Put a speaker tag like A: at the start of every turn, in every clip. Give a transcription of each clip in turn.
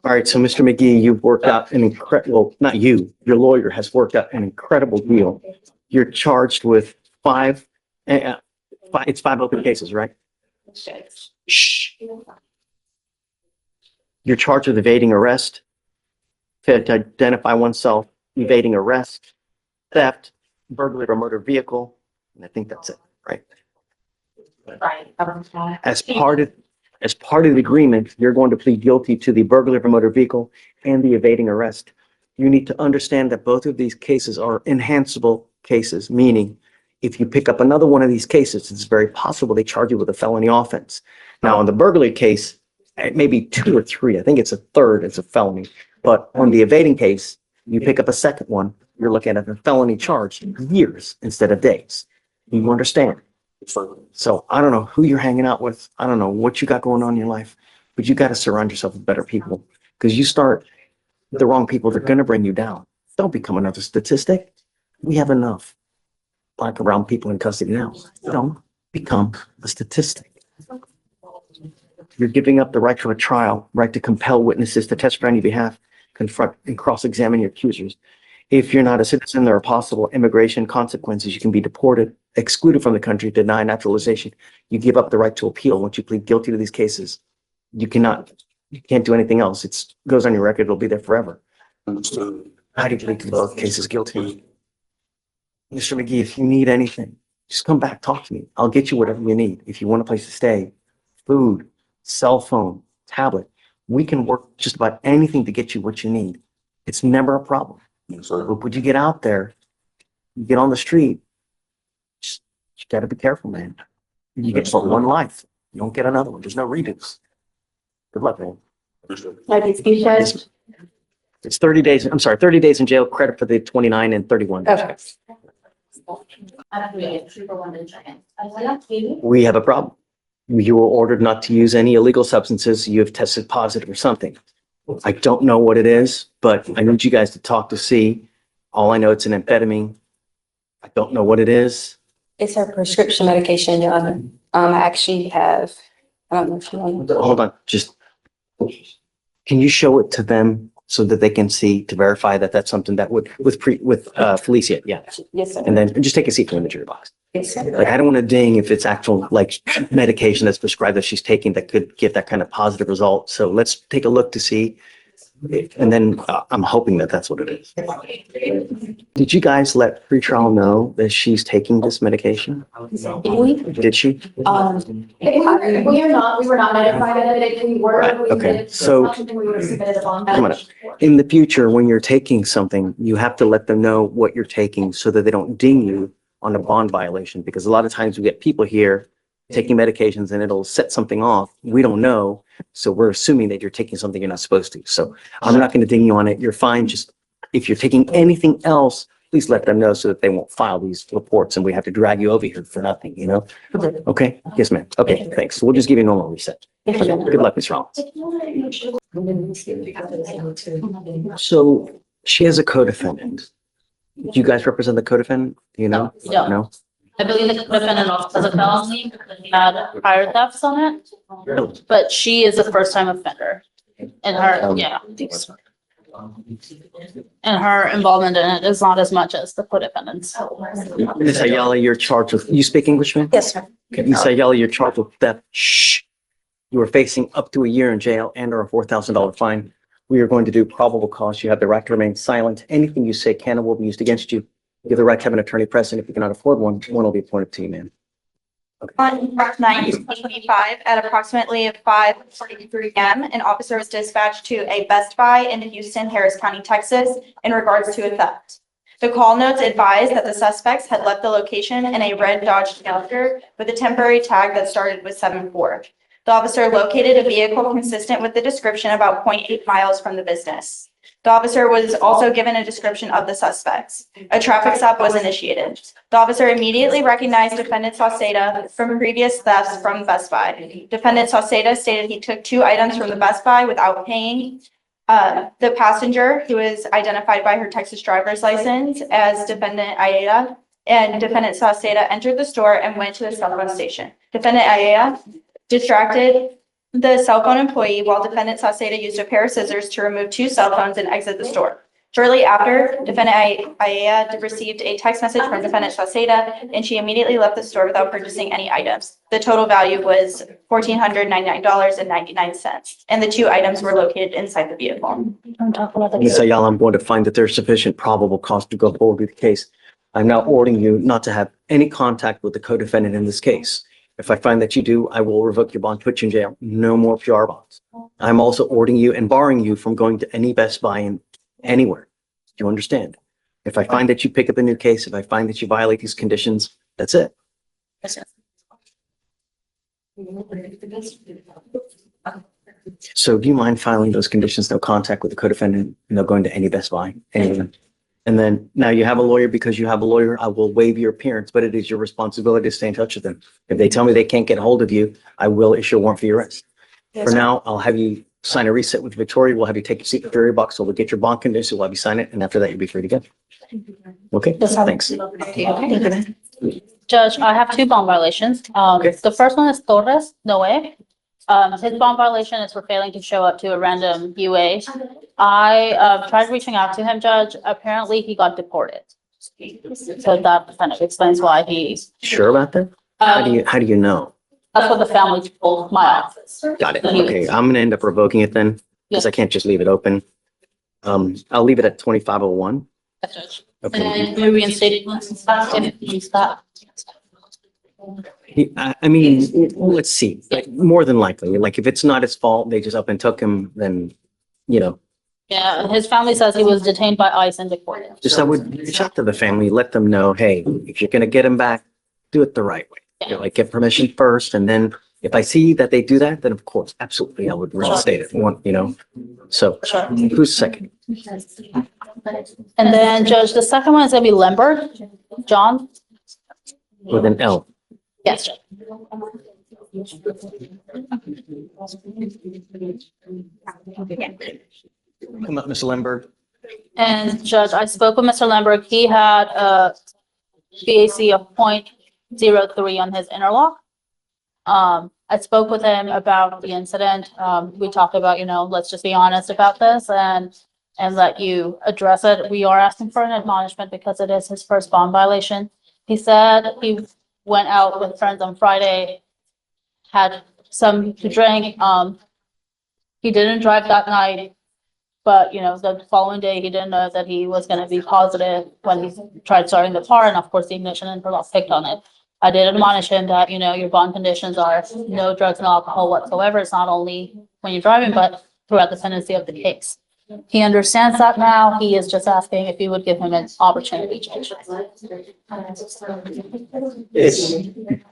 A: All right, so Mr. McGee, you've worked out an incredible, well, not you, your lawyer has worked out an incredible deal. You're charged with it's 5 open cases, right? Shh. You're charged with evading arrest, failure to identify oneself, evading arrest, theft, burglary of a motor vehicle, and I think that's it, right? As part of the agreement, you're going to plead guilty to the burglary of a motor vehicle and the evading arrest. You need to understand that both of these cases are enhanceable cases, meaning if you pick up another one of these cases, it's very possible they charge you with a felony offense. Now, on the burglary case, it may be 2 or 3. I think it's a third, it's a felony. But on the evading case, you pick up a second one, you're looking at a felony charge, years instead of days. You understand? So I don't know who you're hanging out with. I don't know what you got going on in your life, but you got to surround yourself with better people, because you start with the wrong people, they're going to bring you down. Don't become another statistic. We have enough Black and brown people in custody now. Don't become a statistic. You're giving up the right to a trial, right to compel witnesses to testify on your behalf, confront and cross-examine your accusers. If you're not a citizen, there are possible immigration consequences. You can be deported, excluded from the country, denied naturalization. You give up the right to appeal once you plead guilty to these cases. You can't do anything else. It goes on your record. It'll be there forever. How do you plead to both cases guilty? Mr. McGee, if you need anything, just come back, talk to me. I'll get you whatever you need. If you want a place to stay, food, cell phone, tablet, we can work just about anything to get you what you need. It's never a problem. But would you get out there, you get on the street, you got to be careful, man. You get for one life. You don't get another one. There's no redos. Good luck, man. It's 30 days. I'm sorry, 30 days in jail, credit for the 29 and 31.
B: Okay.
A: We have a problem. You were ordered not to use any illegal substances. You have tested positive or something. I don't know what it is, but I need you guys to talk to see. All I know, it's an amphetamine. I don't know what it is.
B: It's her prescription medication, Your Honor. I actually have, I don't know if you want.
A: Hold on, just, can you show it to them so that they can see, to verify that that's something that would, with Felicia, yeah.
B: Yes, sir.
A: And then just take a seat from the jury box.
B: Yes, sir.
A: Like, I don't want to ding if it's actual, like, medication that's prescribed that she's taking that could give that kind of positive result. So let's take a look to see. And then I'm hoping that that's what it is. Did you guys let pretrial know that she's taking this medication? Did she?
C: We were not notified of it. If we were,
A: Right,
C: we
A: okay.
C: did.
A: So-
C: It's something we would have submitted a bond.
A: Come on up. In the future, when you're taking something, you have to let them know what you're taking so that they don't ding you on a bond violation, because a lot of times we get people here taking medications and it'll set something off. We don't know. So we're assuming that you're taking something you're not supposed to. So I'm not going to ding you on it. You're fine. Just if you're taking anything else, please let them know so that they won't file these reports and we have to drag you over here for nothing, you know? Okay. Yes, ma'am. Okay. Thanks. We'll just give you a normal reset. Good luck, Ms. Rollins. So she has a co-defendant. Do you guys represent the co-defendant? Do you know?
D: No.
A: No?
D: I believe the defendant also has a felony because he had prior thefts on it,
A: Really?
D: but she is a first time offender. And her, yeah. And her involvement in it is not as much as the co-defendants.
A: Ms. Ayala, you're charged with, you speak English, ma'am?
B: Yes, sir.
A: Okay, Ms. Ayala, you're charged with theft. Shh. You are facing up to a year in jail and or a $4,000 fine. We are going to do probable cause. You have the right to remain silent. Anything you say can and will be used against you. You have the right to have an attorney present. If you cannot afford one, one will be appointed to you, ma'am.
E: On March 9th, 2025, at approximately 5:43 p.m., an officer was dispatched to a Best Buy in Houston, Harris County, Texas, in regards to a theft. The call notes advised that the suspects had left the location in a red Dodge Challenger with a temporary tag that started with 74. The officer located a vehicle consistent with the description about 0.8 miles from the business. The officer was also given a description of the suspects. A traffic stop was initiated. The officer immediately recognized Defendant Sauceda from previous thefts from Best Buy. Defendant Sauceda stated he took 2 items from the Best Buy without paying. The passenger, who is identified by her Texas driver's license as Defendant Ayala, and Defendant Sauceda entered the store and went to the cell phone station. Defendant Ayala, distracted, the cell phone employee while defendant Sauceda used a pair of scissors to remove 2 cell phones and exit the store. Shortly after, defendant Ayala received a text message from defendant Sauceda, and she immediately left the store without purchasing any items. The total value was $1,499.99, and the 2 items were located inside the vehicle.
D: I'm talking about
A: Ms.
D: the.
A: Ayala, I'm going to find that there's sufficient probable cause to go forward with the case. I'm now ordering you not to have any contact with the co-defendant in this case. If I find that you do, I will revoke your bond, put you in jail. No more PR bonds. I'm also ordering you and barring you from going to any Best Buy in anywhere. Do you understand? If I find that you pick up a new case, if I find that you violate these conditions, that's it. So do you mind filing those conditions, no contact with the co-defendant, no going to any Best Buy, anywhere? And then now you have a lawyer. Because you have a lawyer, I will waive your appearance, but it is your responsibility to stay in touch with them. If they tell me they can't get a hold of you, I will issue a warrant for your arrest. For now, I'll have you sign a reset with Victoria. We'll have you take your seat in the jury box. So we'll get your bond condition. We'll have you sign it. And after that, you'll be free to go. Okay, thanks.
D: Judge, I have 2 bond violations.
A: Okay.
D: The first one is Torres Noe. His bond violation is for failing to show up to a random UA. I tried reaching out to him, Judge. Apparently, he got deported. So that kind of explains why he.
A: Sure about that? How do you know?
D: That's what the family told my office.
A: Got it. Okay, I'm gonna end up revoking it then, because I can't just leave it open. I'll leave it at 2501.
D: Yes, Judge.
A: Okay.
D: And we reinstated once and stuff, if he's that.
A: I mean, let's see, like, more than likely, like, if it's not his fault, they just up and took him, then, you know,
D: Yeah, his family says he was detained by ICE and deported.
A: just I would reach out to the family, let them know, hey, if you're gonna get him back, do it the right way. You know, like, get permission first, and then if I see that they do that, then of course, absolutely, I would reinstate it, you know? So,
D: Sure.
A: who's second?
D: And then Judge, the second one is gonna be Lambert, John.
A: With an L.
D: Yes, Judge.
A: Come up, Mr. Lindbergh.
D: And Judge, I spoke with Mr. Lambert. He had a BAC of 0.03 on his interlock. I spoke with him about the incident. We talked about, let's just be honest about this and let you address it. We are asking for an admonishment because it is his first bond violation. He said he went out with friends on Friday, had some to drink. He didn't drive that night. But, the following day, he didn't know that he was going to be positive when he tried starting the car. And of course, the ignition interlock picked on it. I did admonish him that, your bond conditions are no drugs and alcohol whatsoever. It's not only when you're driving, but throughout the pendency of the case. He understands that now. He is just asking if you would give him an opportunity to change.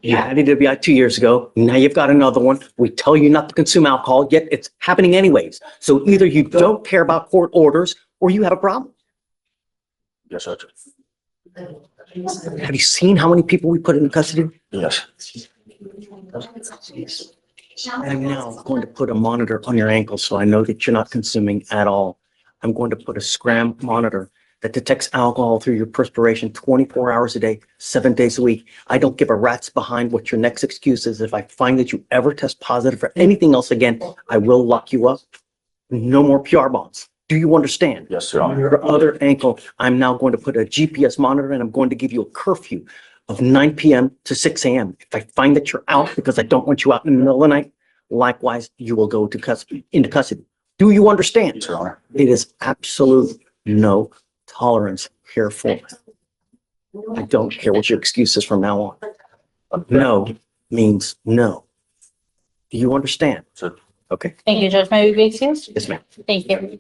A: You had it to be out 2 years ago. Now you've got another one. We tell you not to consume alcohol, yet it's happening anyways. So either you don't care about court orders or you have a problem.
F: Yes, Judge.
A: Have you seen how many people we put in custody?
F: Yes.
A: I'm now going to put a monitor on your ankle so I know that you're not consuming at all. I'm going to put a scram monitor that detects alcohol through your perspiration 24 hours a day, 7 days a week. I don't give a rat's behind what your next excuse is. If I find that you ever test positive for anything else again, I will lock you up. No more PR bonds. Do you understand?
F: Yes, Your Honor.
A: Your other ankle, I'm now going to put a GPS monitor and I'm going to give you a curfew of 9 p.m. to 6 a.m. If I find that you're out because I don't want you out in the middle of the night, likewise, you will go into custody. Do you understand?
F: Yes, Your Honor.
A: It is absolute no tolerance here for it. I don't care what your excuse is from now on. No means no. Do you understand?
F: Sir.
A: Okay.
D: Thank you, Judge. May we be excused?
A: Yes, ma'am.
D: Thank you.